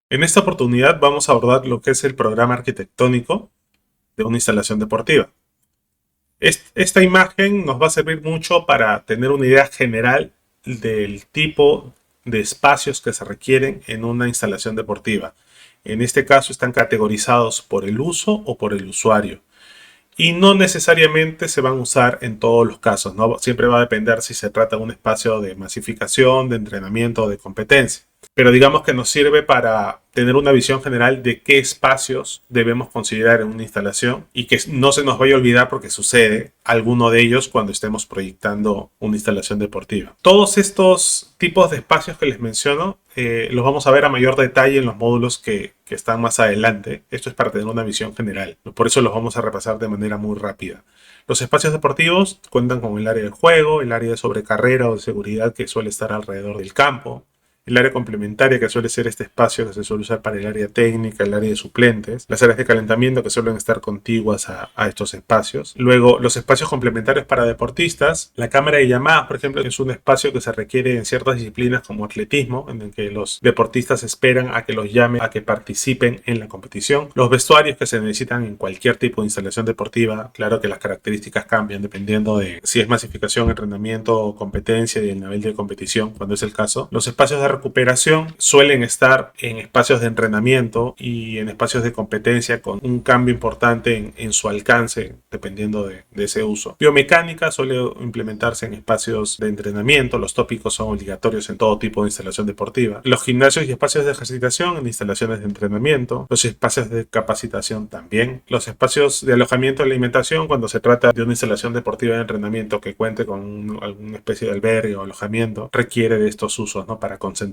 En esta oportunidad vamos a abordar lo que es el programa arquitectónico de una instalación deportiva. Esta imagen nos va a servir mucho para tener una idea general del tipo de espacios que se requieren en una instalación deportiva. En este caso están categorizados por el uso o por el usuario. Y no necesariamente se van a usar en todos los casos, ¿no? Siempre va a depender si se trata de un espacio de masificación, de entrenamiento o de competencia. Pero digamos que nos sirve para tener una visión general de qué espacios debemos considerar en una instalación y que no se nos vaya a olvidar porque sucede alguno de ellos cuando estemos proyectando una instalación deportiva. Todos estos tipos de espacios que les menciono los vamos a ver a mayor detalle en los módulos que están más adelante. Esto es para tener una visión general. Por eso los vamos a repasar de manera muy rápida. Los espacios deportivos cuentan con el área del juego, el área de sobrecarrera o de seguridad que suele estar alrededor del campo, el área complementaria, que suele ser este espacio que se suele usar para el área técnica, el área de suplentes, las áreas de calentamiento que suelen estar contiguas a estos espacios. Luego, los espacios complementarios para deportistas, la cámara de llamadas, por ejemplo, es un espacio que se requiere en ciertas disciplinas como atletismo, en el que los deportistas esperan a que los llamen a que participen en la competición. Los vestuarios que se necesitan en cualquier tipo de instalación deportiva, claro que las características cambian dependiendo de si es masificación, entrenamiento o competencia y el nivel de competición, cuando es el caso. Los espacios de recuperación suelen estar en espacios de entrenamiento y en espacios de competencia con un cambio importante en su alcance dependiendo de ese uso. Biomecánica suele implementarse en espacios de entrenamiento. Los tópicos son obligatorios en todo tipo de instalación deportiva. Los gimnasios y espacios de ejercitación en instalaciones de entrenamiento. Los espacios de capacitación también. Los espacios de alojamiento y alimentación cuando se trata de una instalación deportiva de entrenamiento que cuente con alguna especie de albergue o alojamiento requiere de estos usos, ¿no? Para concentración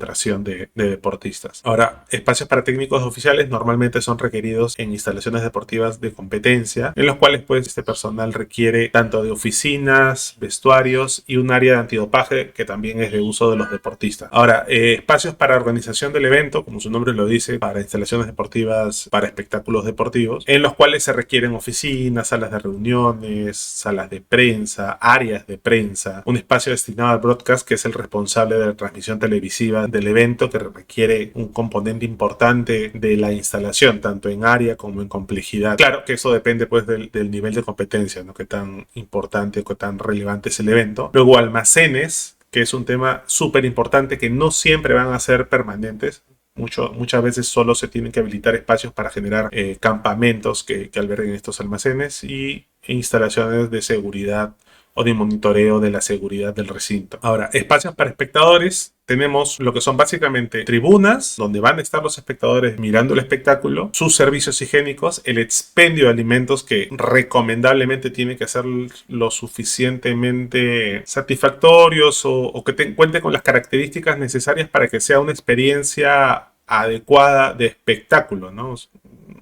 de deportistas. Ahora, espacios para técnicos oficiales normalmente son requeridos en instalaciones deportivas de competencia, en los cuales pues este personal requiere tanto de oficinas, vestuarios y un área de antidopaje que también es de uso de los deportistas. Ahora, espacios para organización del evento, como su nombre lo dice, para instalaciones deportivas, para espectáculos deportivos, en los cuales se requieren oficinas, salas de reuniones, salas de prensa, áreas de prensa, un espacio destinado al broadcast que es el responsable de la transmisión televisiva del evento, que requiere un componente importante de la instalación, tanto en área como en complejidad. Claro que eso depende pues del nivel de competencia, ¿no? Qué tan importante o qué tan relevante es el evento. Luego almacenes, que es un tema súper importante que no siempre van a ser permanentes. Muchas veces solo se tienen que habilitar espacios para generar campamentos que alberguen estos almacenes y instalaciones de seguridad o de monitoreo de la seguridad del recinto. Ahora, espacios para espectadores. Tenemos lo que son básicamente tribunas, donde van a estar los espectadores mirando el espectáculo, sus servicios higiénicos, el expendio de alimentos que recomendablemente tiene que ser lo suficientemente satisfactorios o que cuente con las características necesarias para que sea una experiencia adecuada de espectáculo, ¿no?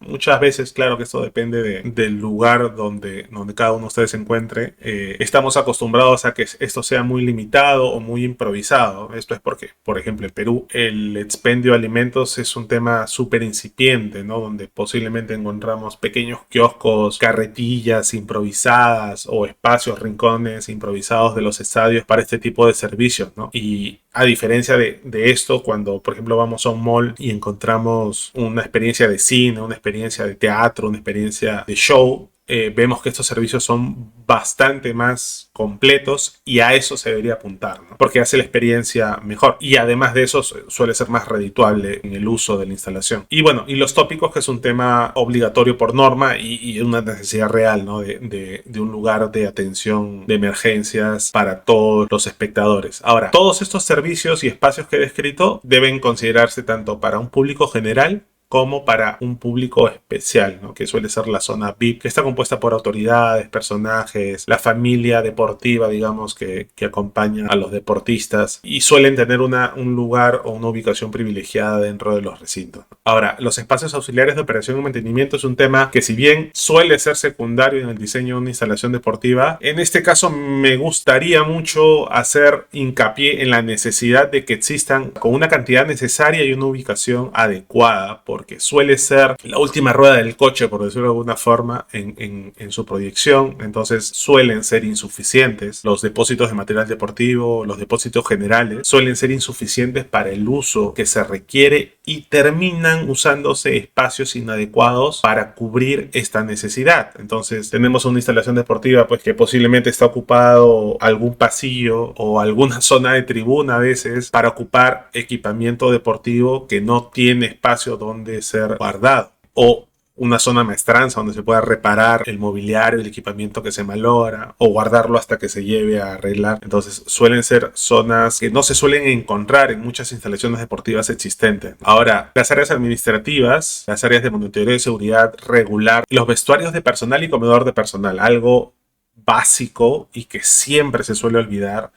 Muchas veces, claro que esto depende del lugar donde cada uno de ustedes se encuentre. Estamos acostumbrados a que esto sea muy limitado o muy improvisado. Esto es porque, por ejemplo, en Perú el expendio de alimentos es un tema súper incipiente, ¿no? Donde posiblemente encontramos pequeños kioscos, carretillas improvisadas o espacios, rincones improvisados de los estadios para este tipo de servicios, ¿no? Y a diferencia de esto, cuando por ejemplo vamos a un mall y encontramos una experiencia de cine, una experiencia de teatro, una experiencia de show, vemos que estos servicios son bastante más completos y a eso se debería apuntar, ¿no? Porque hace la experiencia mejor y además de eso suele ser más redituable en el uso de la instalación. Y bueno, y los tópicos, que es un tema obligatorio por norma y una necesidad real, ¿no? de un lugar de atención de emergencias para todos los espectadores. Ahora, todos estos servicios y espacios que he descrito deben considerarse tanto para un público general como para un público especial, ¿no? Que suele ser la zona VIP, que está compuesta por autoridades, personajes, la familia deportiva, digamos, que acompaña a los deportistas y suelen tener un lugar o una ubicación privilegiada dentro de los recintos. Ahora, los espacios auxiliares de operación y mantenimiento es un tema que, si bien suele ser secundario en el diseño de una instalación deportiva, en este caso me gustaría mucho hacer hincapié en la necesidad de que existan con una cantidad necesaria y una ubicación adecuada, porque suele ser la última rueda del coche, por decirlo de alguna forma, en su proyección. Entonces suelen ser insuficientes. Los depósitos de material deportivo, los depósitos generales, suelen ser insuficientes para el uso que se requiere y terminan usándose espacios inadecuados para cubrir esta necesidad. Entonces tenemos una instalación deportiva pues que posiblemente está ocupado algún pasillo o alguna zona de tribuna a veces para ocupar equipamiento deportivo que no tiene espacio donde ser guardado, o una zona maestranza donde se pueda reparar el mobiliario, el equipamiento que se malogra, o guardarlo hasta que se lleve a arreglar. Entonces suelen ser zonas que no se suelen encontrar en muchas instalaciones deportivas existentes. Ahora, las áreas administrativas, las áreas de monitoreo de seguridad regular, los vestuarios de personal y comedor de personal, algo básico y que siempre se suele olvidar.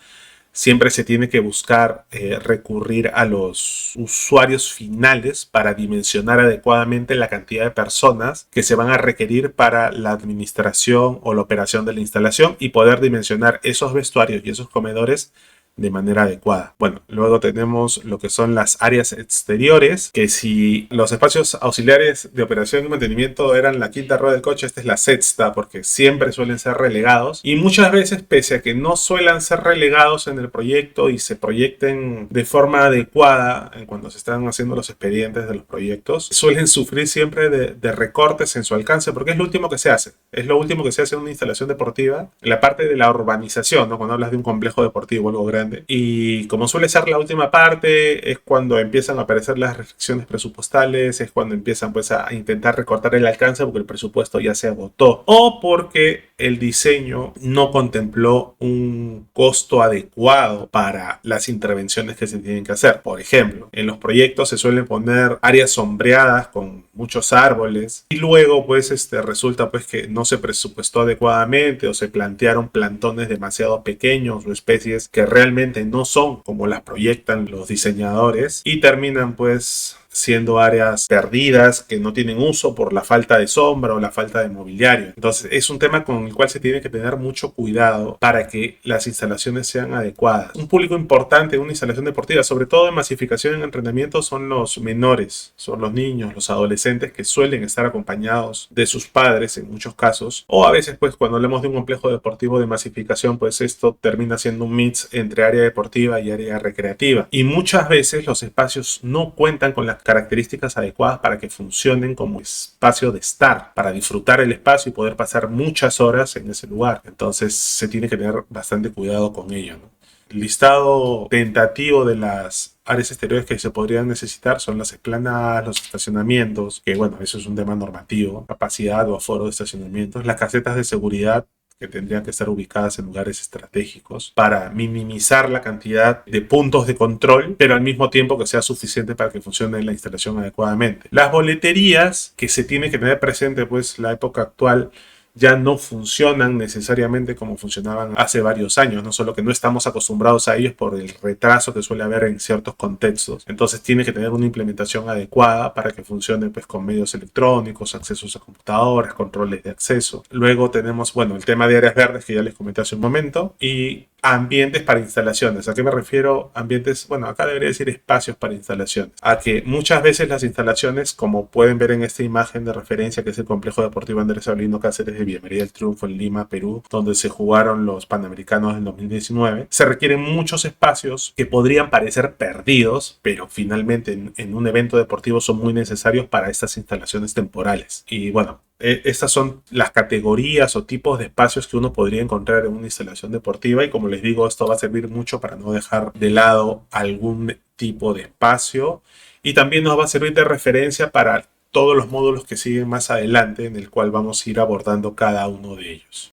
Siempre se tiene que buscar recurrir a los usuarios finales para dimensionar adecuadamente la cantidad de personas que se van a requerir para la administración o la operación de la instalación y poder dimensionar esos vestuarios y esos comedores de manera adecuada. Bueno, luego tenemos lo que son las áreas exteriores, que si los espacios auxiliares de operación y mantenimiento eran la quinta rueda del coche, esta es la sexta, porque siempre suelen ser relegados y muchas veces, pese a que no suelan ser relegados en el proyecto y se proyecten de forma adecuada en cuando se están haciendo los expedientes de los proyectos, suelen sufrir siempre de recortes en su alcance, porque es lo último que se hace. Es lo último que se hace en una instalación deportiva, en la parte de la urbanización, ¿no? Cuando hablas de un complejo deportivo o algo grande. Y como suele ser la última parte, es cuando empiezan a aparecer las restricciones presupuestales, es cuando empiezan pues a intentar recortar el alcance porque el presupuesto ya se agotó o porque el diseño no contempló un costo adecuado para las intervenciones que se tienen que hacer. Por ejemplo, en los proyectos se suelen poner áreas sombreadas con muchos árboles y luego pues resulta pues que no se presupuestó adecuadamente o se plantearon plantones demasiado pequeños o especies que realmente no son como las proyectan los diseñadores y terminan pues siendo áreas perdidas que no tienen uso por la falta de sombra o la falta de mobiliario. Entonces es un tema con el cual se tiene que tener mucho cuidado para que las instalaciones sean adecuadas. Un público importante en una instalación deportiva, sobre todo en masificación en entrenamiento, son los menores, son los niños, los adolescentes que suelen estar acompañados de sus padres en muchos casos, o a veces pues cuando hablamos de un complejo deportivo de masificación pues esto termina siendo un mix entre área deportiva y área recreativa y muchas veces los espacios no cuentan con las características adecuadas para que funcionen como espacio de estar, para disfrutar el espacio y poder pasar muchas horas en ese lugar. Entonces se tiene que tener bastante cuidado con ello, ¿no? El listado tentativo de las áreas exteriores que se podrían necesitar son las explanadas, los estacionamientos, que bueno, eso es un tema normativo, capacidad o aforo de estacionamientos, las casetas de seguridad, que tendrían que estar ubicadas en lugares estratégicos para minimizar la cantidad de puntos de control, pero al mismo tiempo que sea suficiente para que funcione la instalación adecuadamente. Las boleterías, que se tiene que tener presente pues la época actual, ya no funcionan necesariamente como funcionaban hace varios años, no solo que no estamos acostumbrados a ellos por el retraso que suele haber en ciertos contextos. Entonces tiene que tener una implementación adecuada para que funcione pues con medios electrónicos, accesos a computadoras, controles de acceso. Luego tenemos, bueno, el tema de áreas verdes que ya les comenté hace un momento y ambientes para instalaciones. ¿A qué me refiero? Ambientes, bueno, acá debería decir espacios para instalación. A que muchas veces las instalaciones, como pueden ver en esta imagen de referencia, que es el complejo deportivo Andrés Avelino Cáceres de Villa María del Triunfo en Lima, Perú, donde se jugaron los Panamericanos en 2019, se requieren muchos espacios que podrían parecer perdidos, pero finalmente en un evento deportivo son muy necesarios para estas instalaciones temporales. Y bueno, estas son las categorías o tipos de espacios que uno podría encontrar en una instalación deportiva y como les digo, esto va a servir mucho para no dejar de lado algún tipo de espacio y también nos va a servir de referencia para todos los módulos que siguen más adelante en el cual vamos a ir abordando cada uno de ellos.